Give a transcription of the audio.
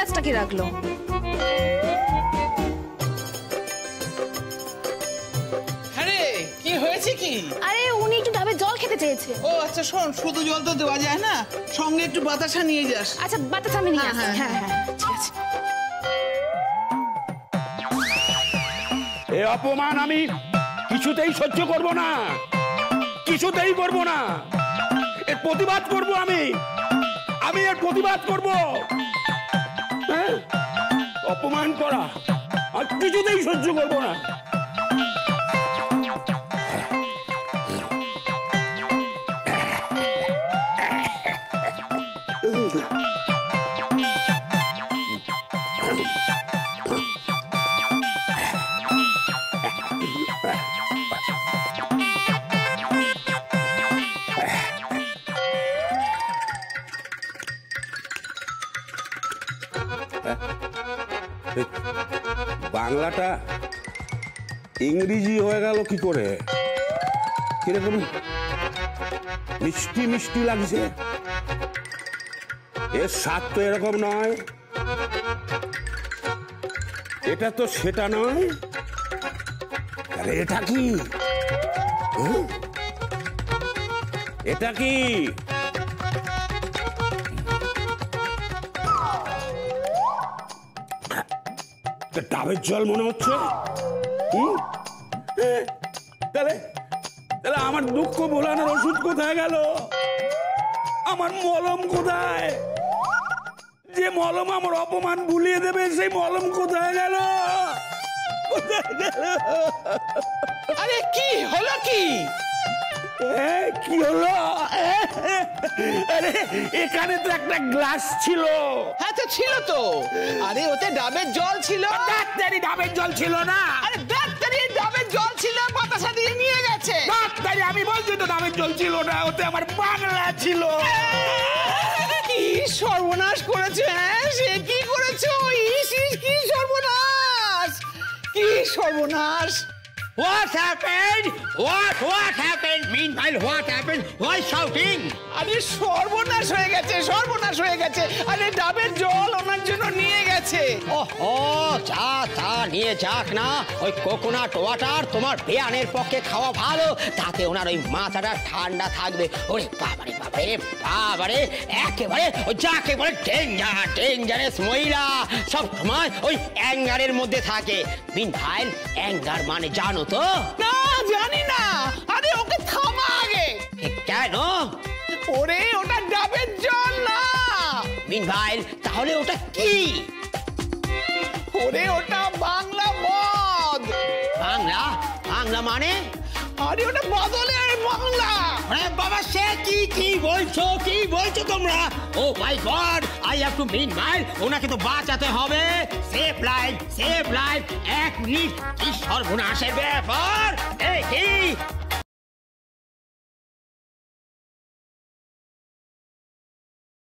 গাছটাকে রাখলো? কি? আরে উনি একটু ডাবের জল খেতে চেয়েছে। ও আচ্ছা, শোন, শুধু জল তো দেওয়া যায় না, সঙ্গে একটু বাতাসা নিয়ে যাস। আচ্ছা, বাতাসা আমি নিয়ে আসছি। হ্যাঁ হ্যাঁ, ঠিক আছে। এ অপমান আমি কিছুতেই সহ্য করব না, কিছুতেই করব না। এর প্রতিবাদ করব আমি এর প্রতিবাদ করব। হ্যাঁ, অপমান করা আর কিছুতেই সহ্য করব না। বাংলাটা ইংরেজি হয়ে গেল কি করে? কিরকম মিষ্টি মিষ্টি লাগছে। এর স্বাদ তো এরকম নয়, এটা তো সেটা নয়। আরে এটা কি? এটা কি? ডাবের জল মনে হচ্ছে। তাহলে তাহলে আমার দুঃখ ভোলানোর ওষুধ কোথায় গেল? আমার মলম কোথায়? যে মলম আমার অপমান ভুলিয়ে দেবে, সেই মলম কোথায় গেল? আরে কি হলো? কি হলো? আরে এখানে তো একটা গ্লাস ছিল। হ্যাঁ তো ছিল তো। আরে ওতে ডাবের জল ছিল। ডাক্তারি ডাবের জল ছিল না। আরে ডাক্তারি ডাবের জল ছিল, বাতাসা দিয়ে নিয়ে গেছে। ডাক্তারি আমি বলছি তো ডাবের জল ছিল না, ওতে আমার বাংলা ছিল। কি সর্বনাশ করেছে? হ্যাঁ, সে কি করেছো? কি সর্বনাশ, কি সর্বনাশ! What happened? What happened? Meanwhile, what happened? Why shouting? আরে সর্বনাশ হয়ে গেছে, সর্বনাশ হয়ে গেছে। আরে ডাবের জল ওনার জন্য নিয়ে গেছে। ওহো, চা নিয়ে যাক না। ওই কোকোনাট ওয়াটার তোমার বেয়ানের পক্ষে খাওয়া ভালো, তাতে ওনার ওই মাথাটা ঠান্ডা থাকবে। ওরে বাবারে বাবারে বাবারে, একেবারে ওই যাকে বলে ডেঞ্জারাস মহিলা, সব সময় ওই অ্যাঙ্গারের মধ্যে থাকে। মিনভাইল অ্যাঙ্গার মানে জানো তো? না, জানি না। আরে ওকে থামা আগে। কেন? ওরে ওটা ডাবের জল না। মিনভাইল তাহলে ওটা কি? ওরে ওটা বাংলা মদ। বাংলা মানে? আরে ওটা বদলের বাংলা। আরে বাবা, সে কি বলছো তোমরা? ও মাই গড, আই হ্যাভ টু মিনভাইল ওনাকে তো বাঁচাতে হবে। Save life. এক মিনিট, কি সর্বনাশের ব্যাপার! এই কি